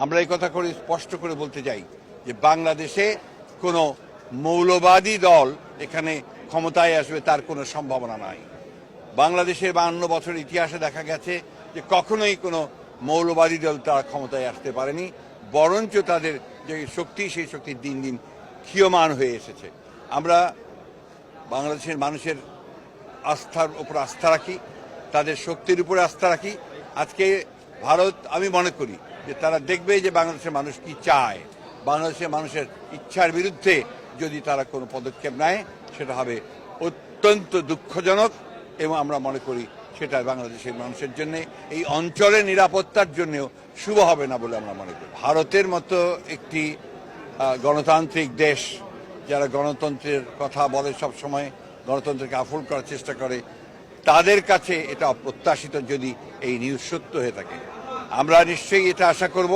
আমরা এই কথা করে স্পষ্ট করে বলতে চাই যে বাংলাদেশে কোনো মৌলবাদী দল এখানে ক্ষমতায় আসবে তার কোনো সম্ভাবনা নাই। বাংলাদেশের 52 বছর ইতিহাসে দেখা গেছে যে কখনোই কোনো মৌলবাদী দল তারা ক্ষমতায় আসতে পারেনি, বরঞ্চ তাদের যে শক্তি সেই শক্তি দিন দিন ক্ষীয়মান হয়ে এসেছে। আমরা বাংলাদেশের মানুষের আস্থার উপর আস্থা রাখি, তাদের শক্তির উপরে আস্থা রাখি। আজকে ভারত, আমি মনে করি যে তারা দেখবে যে বাংলাদেশের মানুষ কি চায়। বাংলাদেশের মানুষের ইচ্ছার বিরুদ্ধে যদি তারা কোনো পদক্ষেপ নেয় সেটা হবে অত্যন্ত দুঃখজনক, এবং আমরা মনে করি সেটা বাংলাদেশের মানুষের জন্য, এই অঞ্চলের নিরাপত্তার জন্যও শুভ হবে না বলে আমরা মনে করি। ভারতের মতো একটি গণতান্ত্রিক দেশ, যারা গণতন্ত্রের কথা বলে সব সময়, গণতন্ত্রকে আফুল করার চেষ্টা করে, তাদের কাছে এটা অপ্রত্যাশিত যদি এই নিউজ সত্য হয়ে থাকে। আমরা নিশ্চয়ই এটা আশা করব